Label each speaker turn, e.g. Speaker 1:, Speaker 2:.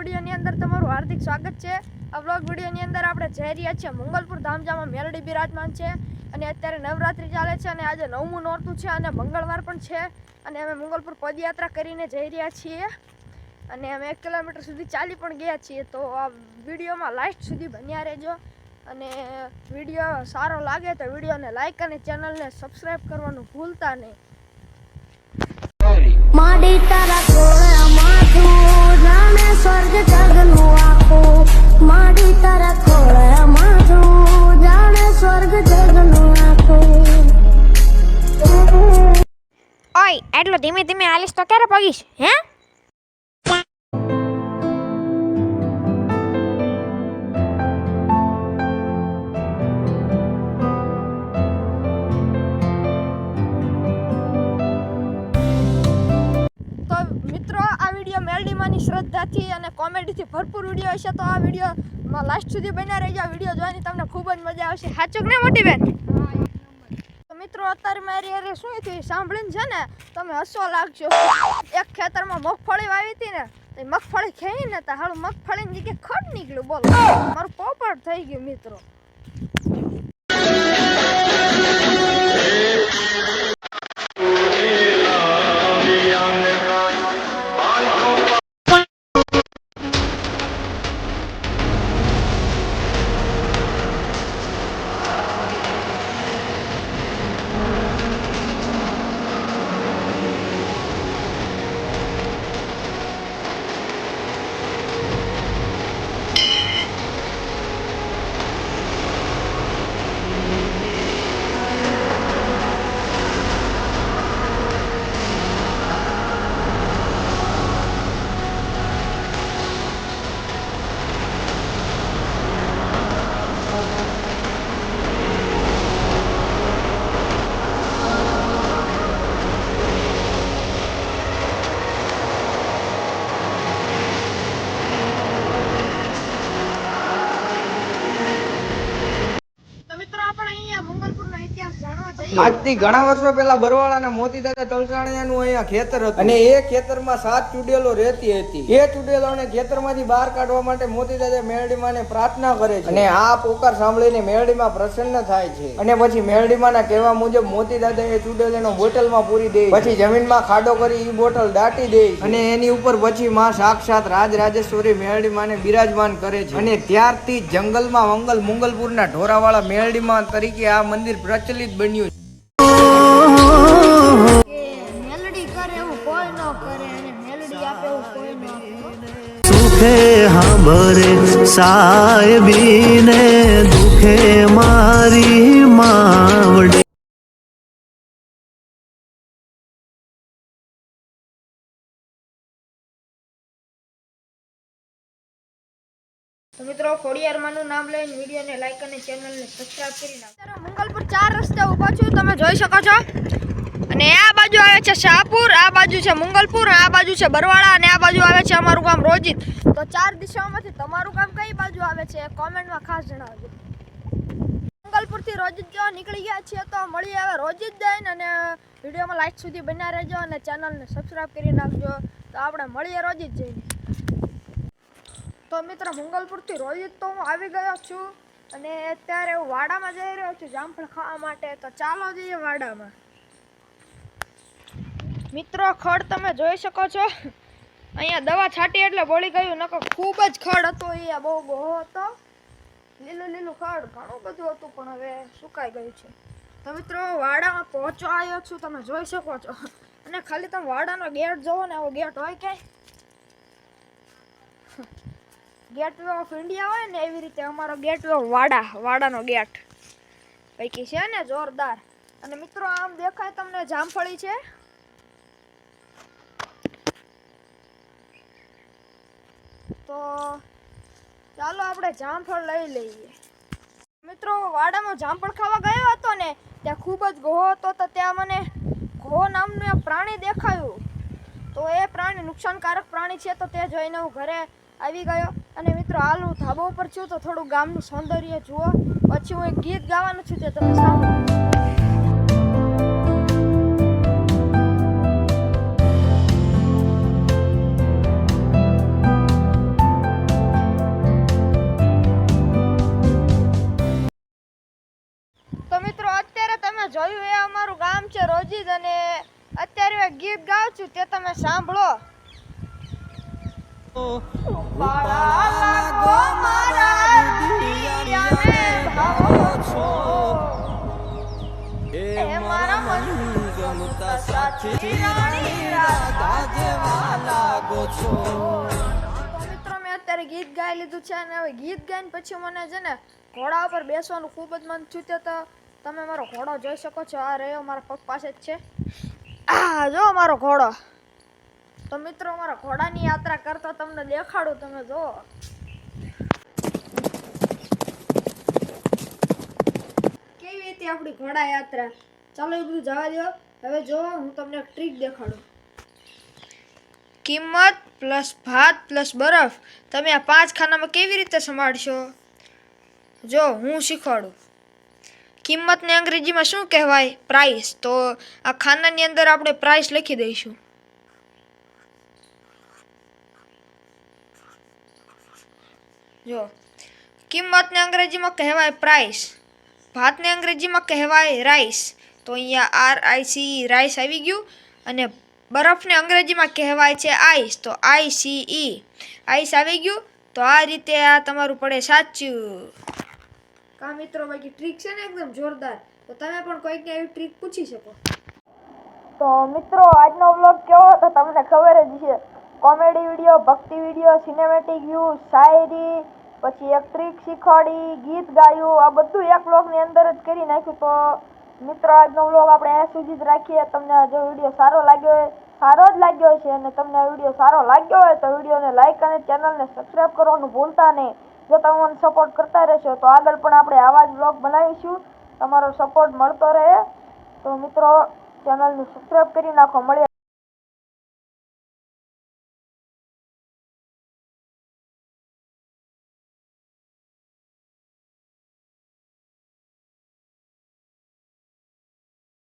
Speaker 1: વિડીયોની અંદર તમારું હાર્દિક સ્વાગત છે। આ વ્લોગ વિડીયોની અંદર આપણે જઈ રહ્યા છીએ મંગલપુર ધામજામાં મેલડી બિરાજમાન છે અને અત્યારે નવરાત્રી ચાલે છે અને આજે 9મું નોરતું છે અને મંગળવાર પણ છે અને અમે મંગલપુર પદયાત્રા કરીને જઈ રહ્યા છીએ અને અમે 1 કિલોમીટર સુધી ચાલી પણ ગયા છીએ। તો આ વિડીયોમાં લાસ્ટ સુધી બન્યા રહેજો અને વિડીયો સારો લાગે તો વિડીયોને લાઈક અને ચેનલને સબસ્ક્રાઇબ કરવાનું ભૂલતા નહીં।
Speaker 2: माडी तारा कोळा माथू जाने स्वर्ग जगनु आखो माडी तारा कोळा माथू जाने स्वर्ग जगनु आखो।
Speaker 3: ओय એટલો ધીમે ધીમે હાલીશ તો ક્યારે પગીશ હે?
Speaker 1: મેલડીમાંની શ્રદ્ધાથી અને કોમેડીથી ભરપૂર વિડીયો હશે તો આ વિડીયોમાં લાસ્ટ સુધી બન્યા રહેજો। આ વિડીયો જોવાની તમને ખૂબ જ મજા આવશે। સાચું કે મોટી બેન? તો મિત્રો અત્યારે મારી અરે શું થયું સાંભળીને છે ને તમે હસવા લાગશો। એક ખેતરમાં મગફળી વાવી હતી ને તો મગફળી ખેઈ ને તો હાલું મગફળીની જગ્યાએ ખડ નીકળ્યું। બોલો મારું પોપટ થઈ ગયું મિત્રો।
Speaker 4: આજથી ઘણા વર્ષો પહેલા બરવાળાના મોતીદાદા તલસાણિયાનું અહીંયા ખેતર હતું અને એ ખેતરમાં 7 ચુડેલો રહેતી હતી। એ ચુડેલોને ખેતરમાંથી બહાર કાઢવા માટે મોતીદાદા મેલડીમાને પ્રાર્થના કરે છે અને આ પોકાર સાંભળીને મેલડીમાં પ્રસન્ન થાય છે અને પછી મેલડીમાના કહેવા મુજબ મોતીદાદા એ ચુડેલોને બોટલમાં પૂરી દે, પછી જમીનમાં ખાડો કરી એ બોટલ દાટી દે અને એની ઉપર પછી માં સાક્ષાત રાજરાજેશ્વરી મેલડીમાને બિરાજમાન કરે છે અને ત્યારથી જંગલમાં મંગલપુરના ઢોરાવાળા મેલડીમાં તરીકે આ મંદિર પ્રચલિત બન્યું છે।
Speaker 5: સુખે હાંભરે સાહેબીને દુખે મારી માવડી।
Speaker 1: તો મિત્રો ખોડિયારમાંનું નામ લઈને વિડીયોને લાઈક અને ચેનલને સબસ્ક્રાઇબ કરી નાખો। મંગલપુર 4 રસ્તે ઊભા છું તમે જોઈ શકો છો અને આ બાજુ આવે છે શાહપુર, આ બાજુ છે મંગલપુર, આ બાજુ છે બરવાળા અને આ બાજુ આવે છે અમારું ગામ રોજિત। તો 4 દિશાઓમાંથી તમારું ગામ કઈ બાજુ આવે છે કોમેન્ટમાં ખાસ જણાવજો। મંગલપુરથી રોજિત જવા નીકળી ગયા છીએ તો મળીએ હવે રોજિત જઈને અને વિડીયોમાં લાઈક સુધી બન્યા રહેજો અને ચેનલને સબસ્ક્રાઇબ કરી નાખજો। તો આપણે મળીએ રોજિત જઈને। તો મિત્રો મંગલપુરથી રોજિત તો હું આવી ગયો છું અને અત્યારે હું વાડામાં જઈ રહ્યો છું જામફળ ખાવા માટે। તો ચાલો જઈએ વાડામાં। મિત્રો ખડ તમે જોઈ શકો છો અહીંયા દવા છાંટી એટલે બળી ગયું, નકર ખૂબ જ ખડ હતો। અહીંયા બહુ ગોહો હતો, લીલું ખડ ઘણું બધું હતું પણ હવે સુકાઈ ગયું છે। તો મિત્રો વાડામાં પહોંચવા આવ્યો છું તમે જોઈ શકો છો અને ખાલી તમે વાડાનો ગેટ જોવો ને એવો ગેટ હોય ક્યાંય? ગેટ વે ઓફ ઇન્ડિયા હોય ને એવી રીતે અમારો ગેટ વે વાડાનો ગેટ પૈકી છે ને જોરદાર। અને મિત્રો આમ દેખાય તમને જામફળી છે, તો ચાલો આપણે જામફળ લઈ લઈએ। મિત્રો વાડામાં જામફળ ખાવા ગયો હતો ને ત્યાં ખૂબ જ ગોહો હતો તો ત્યાં મને ગોહો નામનું એક પ્રાણી દેખાયું। તો એ પ્રાણી નુકસાનકારક પ્રાણી છે તો તે જોઈને હું ઘરે આવી ગયો અને મિત્રો હાલ હું ધાબા ઉપર છું તો થોડું ગામનું સૌંદર્ય જુઓ, પછી હું એક ગીત ગાવાનું છું જે તમે સાંભળો। અત્યારે હું એક ગીત ગાઉં છું તે તમે સાંભળો. ઉપાડા લાગો મારા રૂપિયાને ભાવો છો, એ મારા મનની ગમતા સાચી રાણી રાધા જેવા લાગો છો. તો મિત્રો મેં અત્યારે ગીત ગાઈ લીધું છે અને હવે ગીત ગાઈને પછી મને છે ને ઘોડા ઉપર બેસવાનું ખૂબ જ મન થયું. તો તમે મારો ઘોડો જોઈ શકો છો. આ રહ્યો મારા પગ પાસે જ છે. આ જો મારો ઘોડો. તો મિત્રો મારા ઘોડાની યાત્રા કરતા તમને દેખાડું, તમે જો. કેવી રીતે આપણી ઘોડા યાત્રા. ચાલો એ બધું જવા દો. હવે જો હું તમને એક ટ્રીક દેખાડું. કિંમત પ્લસ ભાત પ્લસ બરફ તમે આ 5 ખાનામાં કેવી રીતે સંભાળશો? જો હું શીખવાડું. કિંમતને અંગ્રેજીમાં શું કહેવાય? પ્રાઇસ. તો આ ખાનાની અંદર આપણે પ્રાઇસ લખી દઈશું. જો કિંમતને અંગ્રેજીમાં કહેવાય પ્રાઇસ, ભાતને અંગ્રેજીમાં કહેવાય રાઈસ. તો અહીંયા RICE રાઈસ આવી ગયું. અને બરફને અંગ્રેજીમાં કહેવાય છે આઈસ. તો ICE આઈસ આવી ગયું. તો આ રીતે આ તમારું પડે સાચું. કા મિત્રો, બાકી ટ્રીક છે ને એકદમ જોરદાર. તો તમે પણ કોઈકને એવી ટ્રીક પૂછી શકો. તો મિત્રો આજનો વ્લોગ કેવો હતો તમને ખબર જ છે. કોમેડી વિડીયો, ભક્તિ વિડીયો, સિનેમેટિક વ્યૂ, શાયરી, પછી એક ટ્રીક શીખવાડી, ગીત ગાયું, આ બધું એક વ્લોગની અંદર જ કરી નાખ્યું. તો મિત્રો આજનો વ્લોગ આપણે અહીંયા સુધી જ રાખીએ. તમને જો વિડીયો સારો લાગ્યો હોય, સારો જ લાગ્યો છે, અને તમને આ વિડીયો સારો લાગ્યો હોય તો વિડીયોને લાઈક અને ચેનલને સબસ્ક્રાઈબ કરવાનું ભૂલતા નહીં. જો તમે મને સપોર્ટ કરતા રહેશો તો આગળ પણ આપણે આવા જ વ્લોગ બનાવીશું. તમારો સપોર્ટ મળતો રહે. તો મિત્રો ચેનલને સબસ્ક્રાઈબ કરી નાખો. મળીએ.